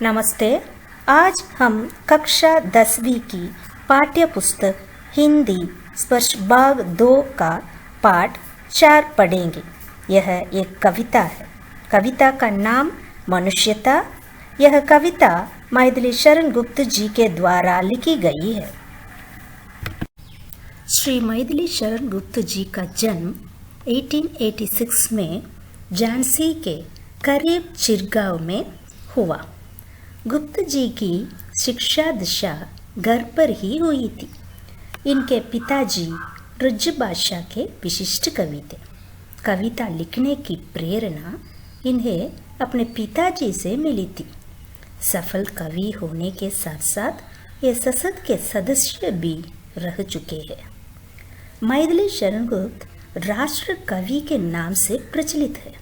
नमस्ते। आज हम कक्षा 10वीं की पाठ्य पुस्तक हिंदी स्पर्श भाग 2 का पाठ 4 पढ़ेंगे। यह एक कविता है। कविता का नाम मनुष्यता। यह कविता मैथिली शरण गुप्त जी के द्वारा लिखी गई है। श्री मैथिली शरण गुप्त जी का जन्म 1886 में झांसी के करीब चिरगांव में हुआ। गुप्त जी की शिक्षा दीक्षा घर पर ही हुई थी। इनके पिताजी ब्रजभाषा के विशिष्ट कवि थे। कविता लिखने की प्रेरणा इन्हें अपने पिताजी से मिली थी। सफल कवि होने के साथ साथ ये संसद के सदस्य भी रह चुके हैं। मैथिली शरण गुप्त राष्ट्र कवि के नाम से प्रचलित है।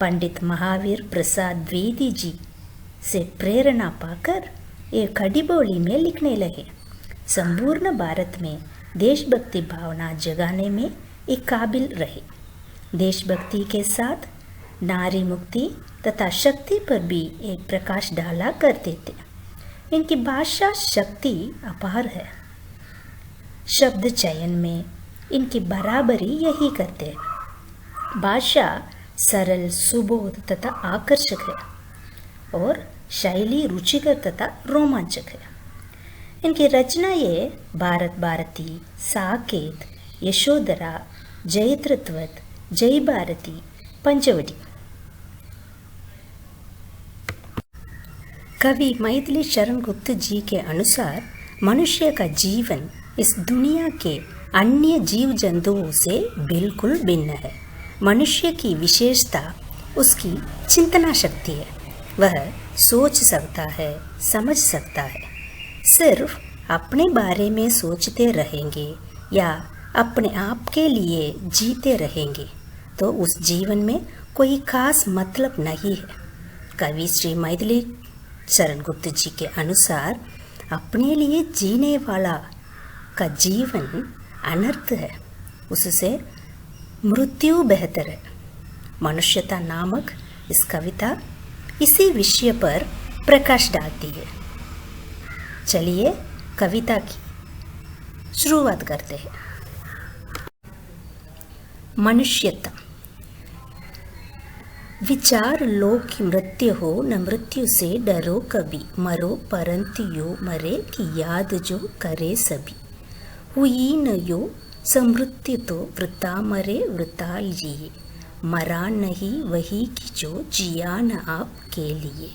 पंडित महावीर प्रसाद द्विवेदी जी से प्रेरणा पाकर ये खड़ी-बोली में लिखने लगे। संपूर्ण भारत में देशभक्ति भावना जगाने में एक काबिल रहे। देशभक्ति के साथ नारी मुक्ति तथा शक्ति पर भी एक प्रकाश डाला करते थे। इनकी भाषा शक्ति अपार है। शब्द चयन में इनकी बराबरी यही करते हैं। भाषा सरल, सुबोध तथा आकर्षक है और शैली रुचिकर तथा रोमांचक है। इनकी रचनाएं भारत भारती, साकेत, यशोधरा, जयत्रत्वत, जय भारती, पंचवटी। कवि मैथिली शरण गुप्त जी के अनुसार मनुष्य का जीवन इस दुनिया के अन्य जीव जंतुओं से बिल्कुल भिन्न है। मनुष्य की विशेषता उसकी चिंतना शक्ति है। वह सोच सकता है, समझ सकता है। सिर्फ अपने बारे में सोचते रहेंगे या अपने आप के लिए जीते रहेंगे तो उस जीवन में कोई खास मतलब नहीं है। कवि श्री मैथिली शरण गुप्त जी के अनुसार अपने लिए जीने वाला का जीवन अनर्थ है, उससे मृत्यु बेहतर है। मनुष्यता नामक इस कविता इसी विषय पर प्रकाश डालती है। चलिए कविता की शुरुआत करते हैं। मनुष्यता। विचार लो कि मृत्यु हो, न मृत्यु से डरो कभी। मरो परंतु यो मरे कि याद जो करे सभी। हुई न यो समृत्यु तो वृथा मरे वृथा जिए। मरा नहीं वही कि जो जिया न आप के लिए।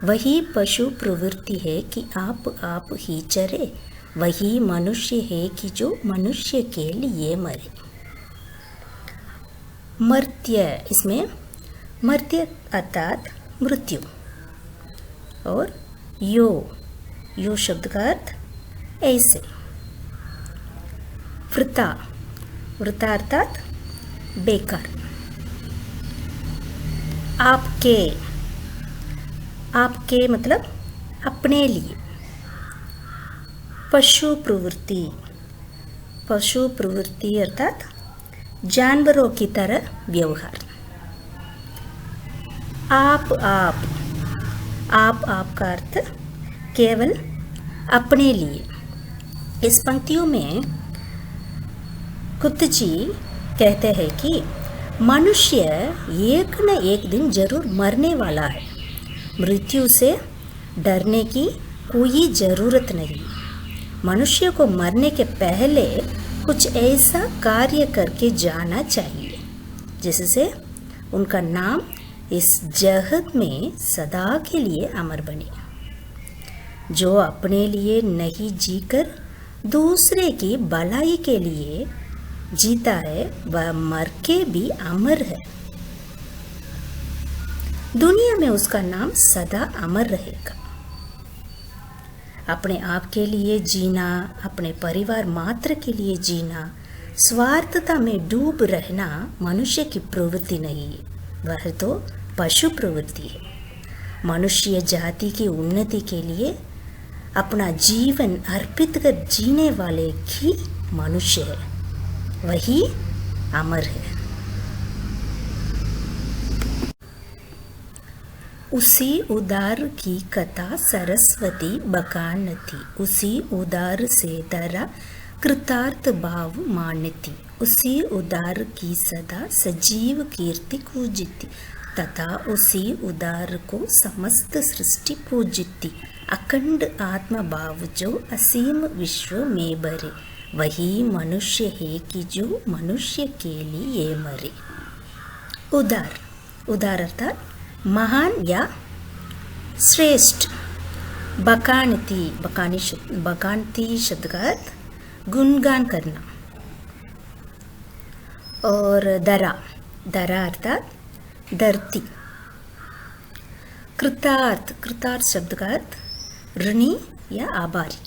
वही पशु प्रवृत्ति है कि आप ही चरे। वही मनुष्य है कि जो मनुष्य के लिए मरे। मर्त्य, इसमें मर्त्य अर्थात मृत्यु और यो शब्द का अर्थ ऐसे। वृथा, वृथा अर्थात बेकार। आपके मतलब अपने लिए। पशु प्रवृत्ति अर्थात जानवरों की तरह व्यवहार। आप का अर्थ केवल अपने लिए। इस पंक्तियों में गुप्त जी कहते हैं कि मनुष्य एक न एक दिन जरूर मरने वाला है। मृत्यु से डरने की कोई ज़रूरत नहीं। मनुष्य को मरने के पहले कुछ ऐसा कार्य करके जाना चाहिए जिससे उनका नाम इस जगत में सदा के लिए अमर बने। जो अपने लिए नहीं जीकर दूसरे की भलाई के लिए जीता है वह मर के भी अमर है। दुनिया में उसका नाम सदा अमर रहेगा। अपने आप के लिए जीना, अपने परिवार मात्र के लिए जीना, स्वार्थता में डूब रहना मनुष्य की प्रवृत्ति नहीं है, वह तो पशु प्रवृत्ति है। मनुष्य जाति की उन्नति के लिए अपना जीवन अर्पित कर जीने वाले ही मनुष्य है, वही अमर है। उसी उदार की कथा सरस्वती बकानती, उसी उदार से दरा कृतार्थ भाव मानती, उसी उदार की सदा सजीव कीर्ति पूजिती, तथा उसी उदार को समस्त सृष्टि पूजती। अखंड आत्मा भाव जो असीम विश्व में भरे, वही मनुष्य है कि जो मनुष्य के लिए मरे। उदार, उदार अर्थात महान या श्रेष्ठ। बकानती, बकानती शब्द का अर्थ गुणगान करना। और दरा, दरा अर्थात धरती। कृतार्थ, कृतार्थ शब्द का अर्थ ऋणी या आभारी।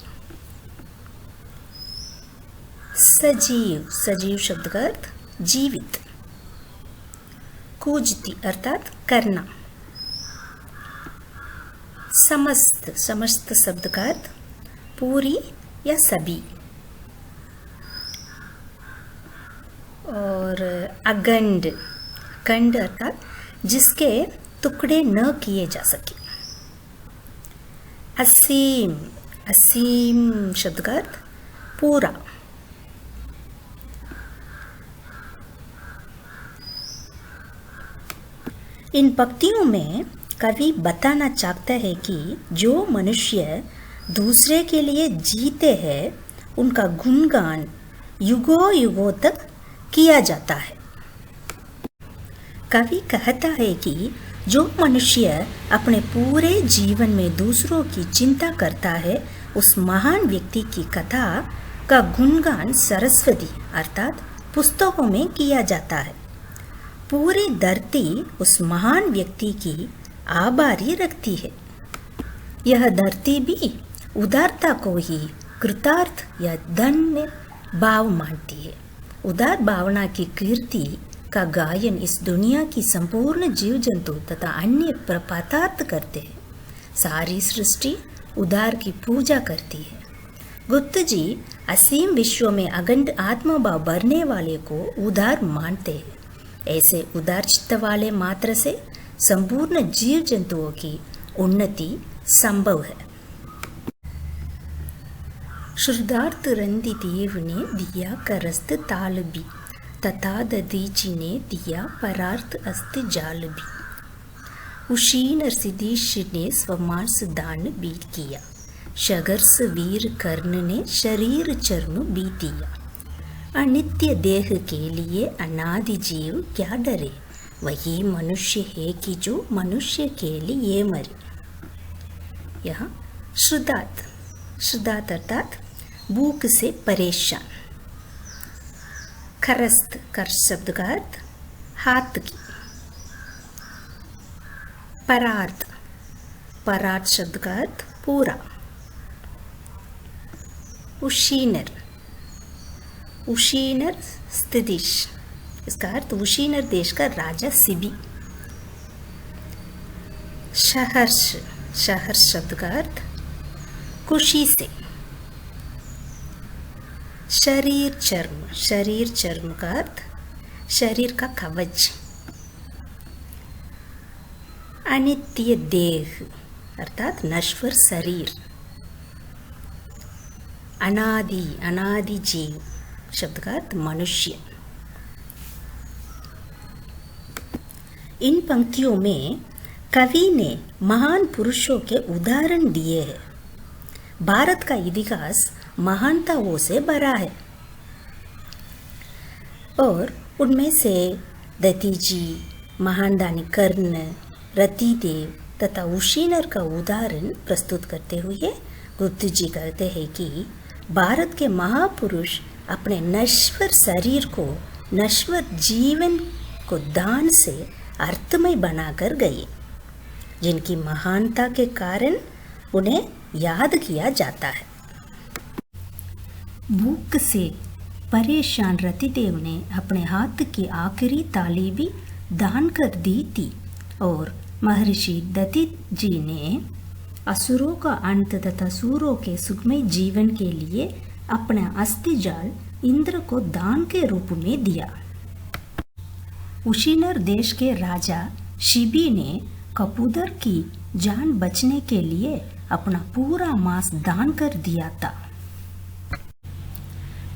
सजीव, सजीव शब्द का अर्थ जीवित। कूजती अर्थात करना। समस्त, समस्त शब्द का अर्थ पूरी या सभी। और अखंड, अखंड अर्थात जिसके टुकड़े न किए जा सके। असीम, असीम शब्द का अर्थ पूरा। इन पंक्तियों में कवि बताना चाहता है कि जो मनुष्य दूसरे के लिए जीते हैं उनका गुणगान युगों युगों तक किया जाता है। कवि कहता है कि जो मनुष्य अपने पूरे जीवन में दूसरों की चिंता करता है उस महान व्यक्ति की कथा का गुणगान सरस्वती अर्थात पुस्तकों में किया जाता है। पूरी धरती उस महान व्यक्ति की आभारी रखती है। यह धरती भी उदारता को ही कृतार्थ या धन्य भाव मानती है। उदार भावना की कीर्ति का गायन इस दुनिया की संपूर्ण जीव जंतु तथा अन्य पदार्थ करते हैं। सारी सृष्टि उदार की पूजा करती है। गुप्त जी असीम विश्व में अखंड आत्मभाव भरने वाले को उदार मानते हैं। ऐसे उदार चित्त वाले मात्र से संपूर्ण जीव जंतुओं की उन्नति संभव है। श्रुदार्थ रंदी देव ने दिया करस्त ताल भी, तथा ददीची ने दिया परार्थ अस्त जाल भी। उशी नरसिद्धीश ने स्वमांस दान भी किया, शगर्स वीर कर्ण ने शरीर चर्म भी दिया। अनित्य देह के लिए अनादि जीव क्या डरे, वही मनुष्य है कि जो मनुष्य के लिए मरे। यहाँ श्रुदात, श्रुदात अर्थात भूख से परेशान। खरस्त, कर शब्द का अर्थ हाथ की। परार्थ, परार्थ शब्द का अर्थ पूरा। उशीनर, उशीनर स्थितिश, इसका अर्थ उशीनर देश का राजा सिबी। सहर्ष, सहर्ष शब्द का अर्थ खुशी से। शरीर चर्म, शरीर चर्म का अर्थ शरीर का कवच। अनित्य देह अर्थात नश्वर शरीर। अनादि, अनादि जीव शब्द का अर्थ मनुष्य। इन पंक्तियों में कवि ने महान पुरुषों के उदाहरण दिए हैं। भारत का इतिहास महानताओं से भरा है और उनमें से दतीजी, महानदानी कर्ण, रतिदेव तथा उशीनर का उदाहरण प्रस्तुत करते हुए गुप्त जी कहते हैं कि भारत के महापुरुष अपने नश्वर शरीर को नश्वर जीवन को दान से अर्थमय बनाकर गए, जिनकी महानता के कारण उन्हें याद किया जाता है। भूख से परेशान रतिदेव ने अपने हाथ की आखिरी ताली भी दान कर दी थी और महर्षि दत्ति जी ने असुरों का अंत तथा सूरों के सुखमय जीवन के लिए अपना अस्थि जाल इंद्र को दान के रूप में दिया। उशीनर देश के राजा शिबी ने कबूतर की जान बचने के लिए अपना पूरा मांस दान कर दिया था।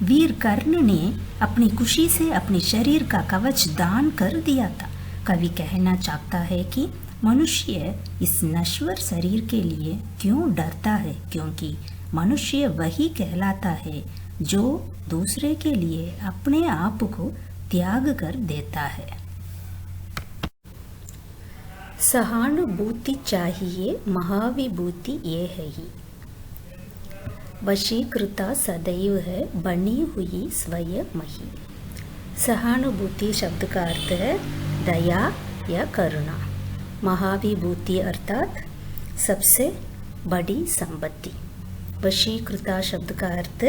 वीर कर्ण ने अपनी खुशी से अपने शरीर का कवच दान कर दिया था। कवि कहना चाहता है कि मनुष्य इस नश्वर शरीर के लिए क्यों डरता है, क्योंकि मनुष्य वही कहलाता है जो दूसरे के लिए अपने आप को त्याग कर देता है। सहानुभूति चाहिए, महाविभूति ये है ही। वशीकृता सदैव है, बनी हुई स्वयं मही। सहानुभूति शब्द का अर्थ है दया या करुणा। महाविभूति अर्थात सबसे बड़ी संपत्ति। वशीकृता शब्द का अर्थ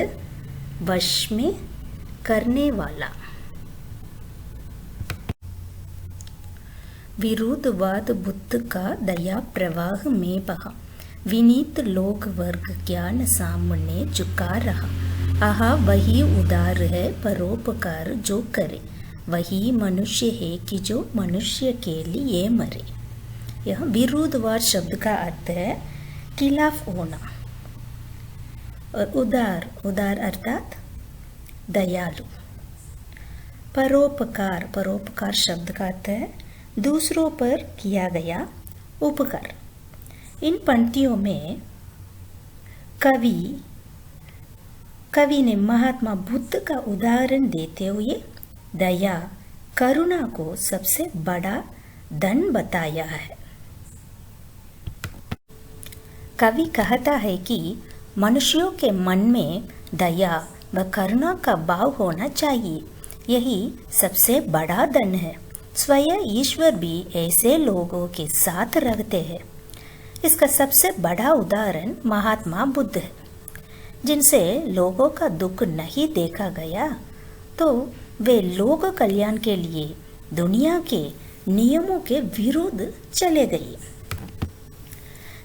वश में करने वाला। विरोधवाद बुद्ध का दया प्रवाह में बहा। विनीत लोक वर्ग ज्ञान सामने झुका रहा। आहा वही उदार है, परोपकार जो करे। वही मनुष्य है कि जो मनुष्य के लिए मरे। यह विरोधवाद शब्द का अर्थ है खिलाफ होना। और उदार, उदार अर्थात दयालु। परोपकार, परोपकार शब्द का अर्थ है दूसरों पर किया गया उपकार। इन पंक्तियों में कवि ने महात्मा बुद्ध का उदाहरण देते हुए दया, करुणा को सबसे बड़ा धन बताया है। कवि कहता है कि मनुष्यों के मन में दया व करुणा का भाव होना चाहिए। यही सबसे बड़ा धन है। स्वयं ईश्वर भी ऐसे लोगों के साथ रहते हैं। इसका सबसे बड़ा उदाहरण महात्मा बुद्ध है। जिनसे लोगों का दुख नहीं देखा गया तो वे लोक कल्याण के लिए दुनिया के नियमों के विरुद्ध चले गए।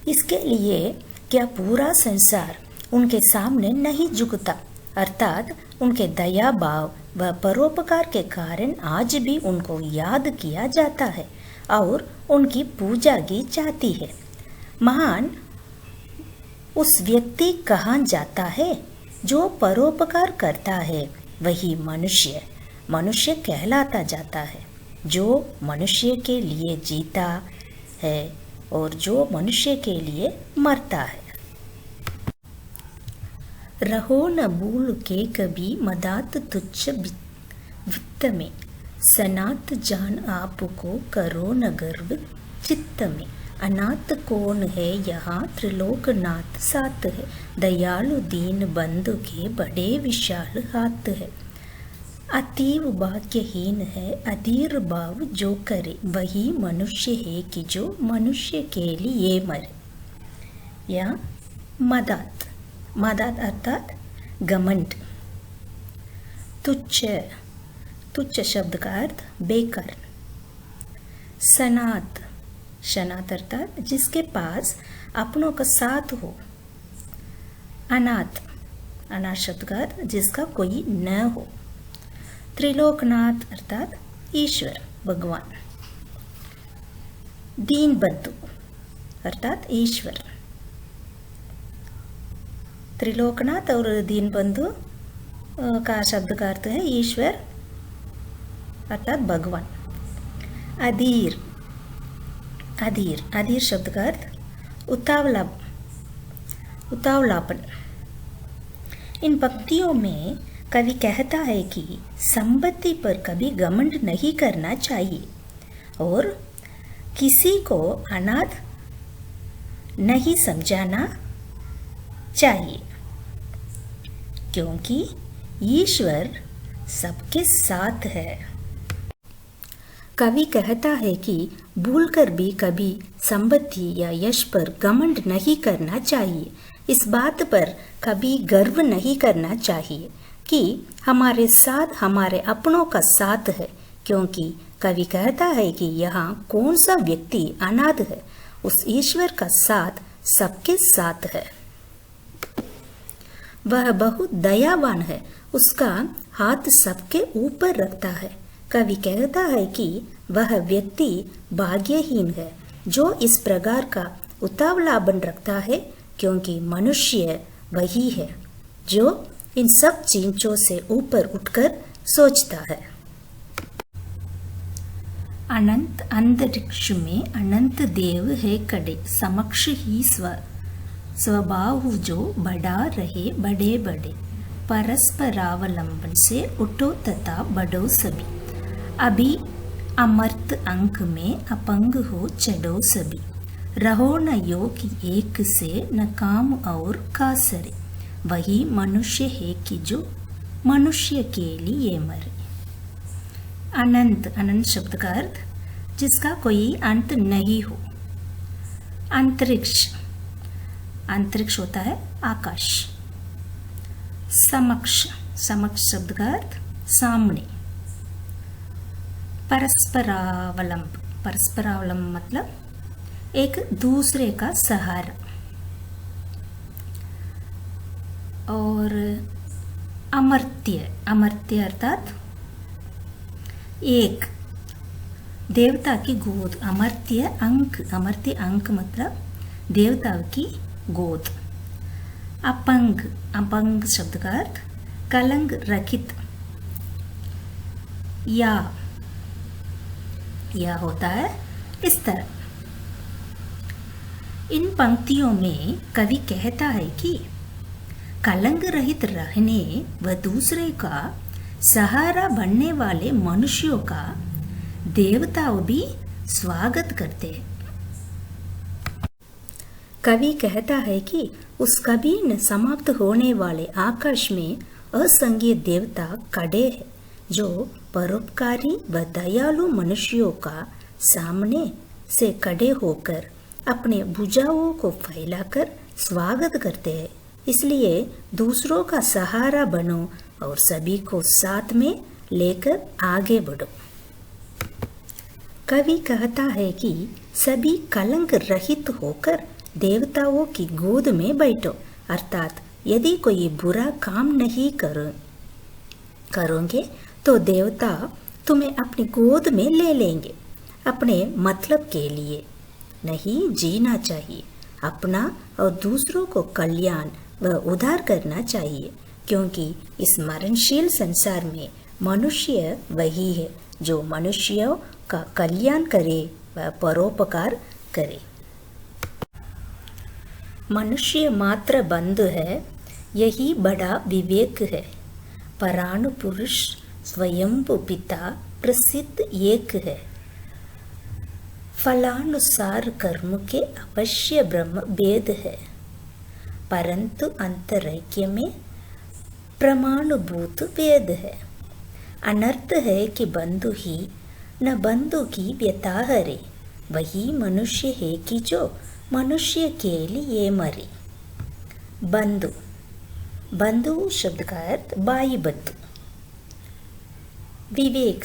इसके लिए क्या पूरा संसार उनके सामने नहीं झुकता, अर्थात उनके दया भाव व परोपकार के कारण आज भी उनको याद किया जाता है और उनकी पूजा की जाती है। महान उस व्यक्ति कहा जाता है जो परोपकार करता है, वही मनुष्य कहलाता जाता है। जो मनुष्य के लिए जीता है और जो मनुष्य के लिए मरता है। रहो न भूल के कभी मदात तुच्छ वित्त में। सनात जान आपको करो न गर्व चित्त में। अनाथ कौन है यहाँ त्रिलोकनाथ साथ है। दयालु दीन बंधु के बड़े विशाल हाथ है। अतीव भाग्यहीन है अधीर भाव जो करे। वही मनुष्य है कि जो मनुष्य के लिए मरे। या मदात, मदात अर्थात घमंड। तुच्छ, तुच्छ शब्द का अर्थ बेकार। सनात, शनात अर्थात जिसके पास अपनों का साथ हो। अनाथ, अनाथ शब्द का अर्थ जिसका कोई न हो। त्रिलोकनाथ अर्थात ईश्वर भगवान। दीन बंधु अर्थात ईश्वर। त्रिलोकनाथ और दीन बंधु का शब्द का अर्थ है ईश्वर अर्थात भगवान। अधीर, अधीर, अधीर शब्द का अर्थ उतावलापन। इन पंक्तियों में कवि कहता है कि संपत्ति पर कभी घमंड नहीं करना चाहिए और किसी को अनाथ नहीं समझाना चाहिए, क्योंकि ईश्वर सबके साथ है। कवि कहता है कि भूलकर भी कभी संपत्ति या यश पर घमंड नहीं करना चाहिए। इस बात पर कभी गर्व नहीं करना चाहिए कि हमारे साथ हमारे अपनों का साथ है, क्योंकि कवि कहता है कि यहाँ कौन सा व्यक्ति अनाथ है, उस ईश्वर का साथ सबके साथ है। वह बहुत दयावान है, उसका हाथ सबके ऊपर रखता है। कवि कहता है कि वह व्यक्ति भाग्यहीन है, जो इस प्रकार का उतावलापन रखता है, क्योंकि मनुष्य वही है जो इन सब चीजों से ऊपर उठकर सोचता है। अनंत अंतरिक्ष में अनंत देव है कड़े, समक्ष ही स्वभाव जो बढ़ा रहे बड़े बड़े, परस्परावलंबन से उठो तथा बढ़ो सभी, अभी अमर्त अंक में अपंग हो चढ़ो सभी, रहो न योग एक से न काम और कासरे, वही मनुष्य है कि जो मनुष्य के लिए मरे। अनंत, अनंत शब्द का अर्थ जिसका कोई अंत नहीं हो। अंतरिक्ष, अंतरिक्ष होता है आकाश। समक्ष, समक्ष शब्द का अर्थ सामने। परस्परावलंब, परस्परावलंब मतलब एक दूसरे का सहारा। और अमर्त्य, अमर्त्य अर्थात एक, देवता की गोद। अमर्त्य अंक, अमर्त्य अंक मतलब देवता की गोद। अपंग, अपंग शब्द का अर्थ कलंक रहित। या होता है इस तरह। इन पंक्तियों में कवि कहता है कि कलंक रहित रहने व दूसरे का सहारा बनने वाले मनुष्यों का देवताओं भी स्वागत करते हैं। कवि कहता है कि उस कभी न समाप्त होने वाले आकाश में असंख्य देवता खड़े हैं, जो परोपकारी व दयालु मनुष्यों का सामने से खड़े होकर अपने भुजाओं को फैलाकर स्वागत करते हैं। इसलिए दूसरों का सहारा बनो और सभी को साथ में लेकर आगे बढ़ो। कवि कहता है कि सभी कलंक रहित होकर देवताओं की गोद में बैठो, अर्थात यदि कोई बुरा काम नहीं करोगे तो देवता तुम्हें अपनी गोद में ले लेंगे। अपने मतलब के लिए नहीं जीना चाहिए, अपना और दूसरों को कल्याण व उद्धार करना चाहिए, क्योंकि इस मरणशील संसार में मनुष्य वही है जो मनुष्यों का कल्याण करे व परोपकार करे। मनुष्य मात्र बंधु है, यही बड़ा विवेक है। पराणु पुरुष स्वयंभू पिता प्रसिद्ध एक है, फलानुसार कर्म के अवश्य ब्रह्म भेद है, परंतु अंतरैक्य में प्रमाणभूत वेद है। अनर्थ है कि बंधु ही न बंधु की व्यथा हरे, वही मनुष्य है कि जो मनुष्य के लिए मरे। बंधु, बंधु शब्द का अर्थ बाई बंधु। विवेक,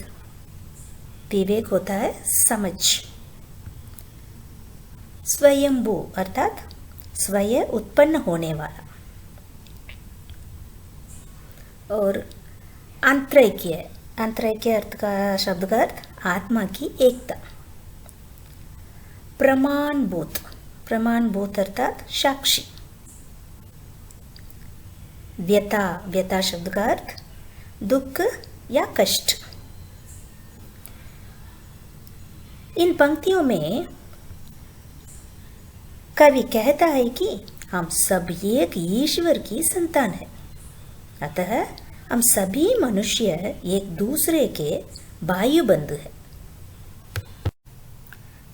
विवेक होता है समझ। स्वयंभू अर्थात स्वयं उत्पन्न होने वाला। और अंतरैक्य, अंतरैक्य अर्थ का शब्द का अर्थ आत्मा की एकता। प्रमाणभूत, प्रमाणभूत अर्थात साक्षी। व्यथा, व्यथा शब्द का अर्थ दुख या कष्ट। इन पंक्तियों में कवि कहता है कि हम सब एक ईश्वर की संतान है, अतः हम सभी मनुष्य एक दूसरे के वायु बंधु है।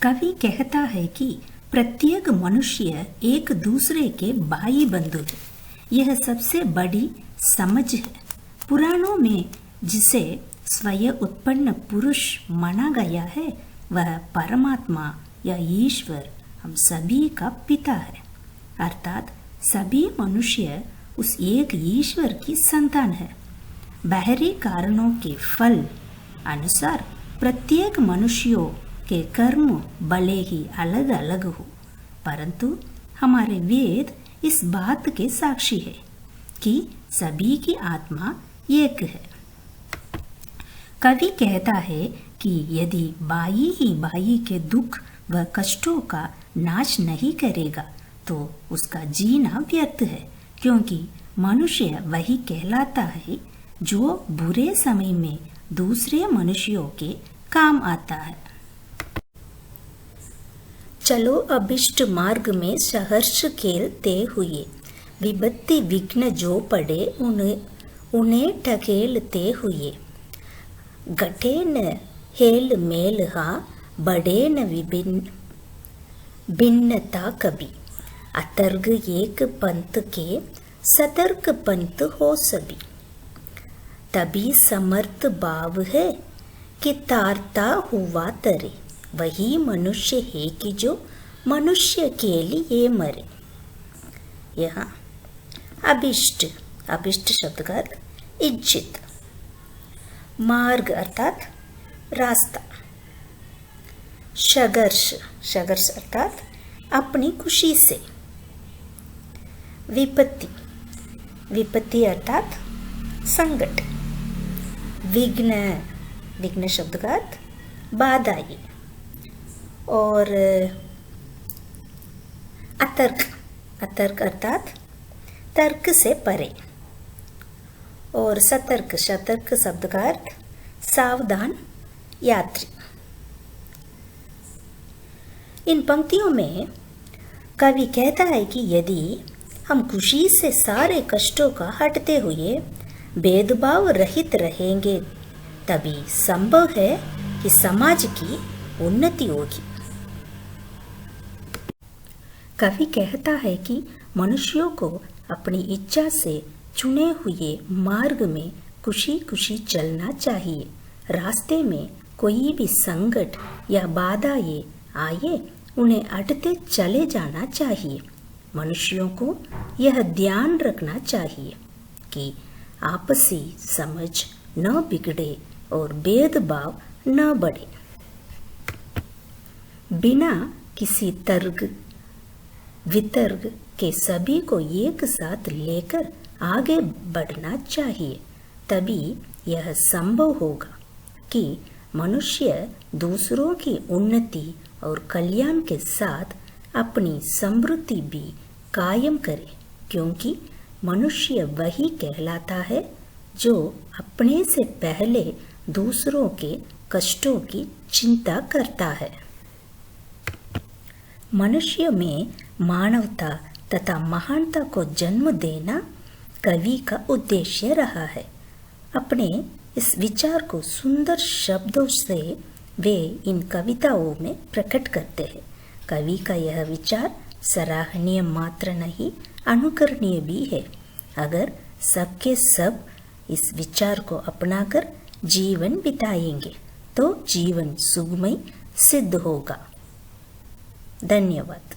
कवि कहता है कि प्रत्येक मनुष्य एक दूसरे के भाई बंधु है। यह सबसे बड़ी समझ है। पुराणों में जिसे स्वयं उत्पन्न पुरुष माना गया है, वह परमात्मा या ईश्वर हम सभी का पिता है, अर्थात सभी मनुष्य उस एक ईश्वर की संतान है। बाहरी कारणों के फल अनुसार प्रत्येक मनुष्यों के कर्म भले ही अलग अलग हो, परंतु हमारे वेद इस बात के साक्षी है कि सभी की आत्मा एक है। कवि कहता है कि यदि बाई ही बाई के दुख वह कष्टों का नाश नहीं करेगा तो उसका जीना व्यर्थ है, क्योंकि मनुष्य वही कहलाता है जो बुरे समय में दूसरे मनुष्यों के काम आता है। चलो अभिष्ट मार्ग में सहर्ष खेलते हुए, विपत्ति विघ्न जो पड़े उन्हें ढकेलते हुए। घटे न हेल मेल हा, बढ़े न भिन्नता कभी। अतर्क एक पंथ के, सतर्क पंथ हो सभी। तभी समर्थ भाव है कि तारता हुआ तरे। वही मनुष्य है कि जो मनुष्य के लिए मरे। यहाँ अभिष्ट, अभिष्ट शब्द का अर्थ इच्छित। मार्ग अर्थात रास्ता। संघर्ष, संघर्ष अर्थात अपनी खुशी से। विपत्ति, विपत्ति अर्थात संकट। विघ्न, विघ्न शब्द का अर्थ बाधाएं। और अतर्क, अतर्क अर्थात तर्क से परे। और सतर्क, सतर्क शब्द का अर्थ सावधान यात्री। इन पंक्तियों में कवि कहता है कि यदि हम खुशी से सारे कष्टों का हटते हुए भेदभाव रहित रहेंगे, तभी संभव है कि समाज की उन्नति होगी। कवि कहता है कि मनुष्यों को अपनी इच्छा से चुने हुए मार्ग में खुशी खुशी चलना चाहिए। रास्ते में कोई भी संकट या बाधाएं आए, उन्हें हटते चले जाना चाहिए। मनुष्यों को यह ध्यान रखना चाहिए कि आपसी समझ न बिगड़े और भेदभाव न बढ़े। बिना किसी तर्क वितर्क के सभी को एक साथ लेकर आगे बढ़ना चाहिए। तभी यह संभव होगा कि मनुष्य दूसरों की उन्नति और कल्याण के साथ अपनी समृद्धि भी कायम करे, क्योंकि मनुष्य वही कहलाता है जो अपने से पहले दूसरों के कष्टों की चिंता करता है। मनुष्य में मानवता तथा महानता को जन्म देना कवि का उद्देश्य रहा है। अपने इस विचार को सुंदर शब्दों से वे इन कविताओं में प्रकट करते हैं। कवि का यह विचार सराहनीय मात्र नहीं, अनुकरणीय भी है। अगर सबके सब इस विचार को अपनाकर जीवन बिताएंगे तो जीवन सुखमय सिद्ध होगा। धन्यवाद।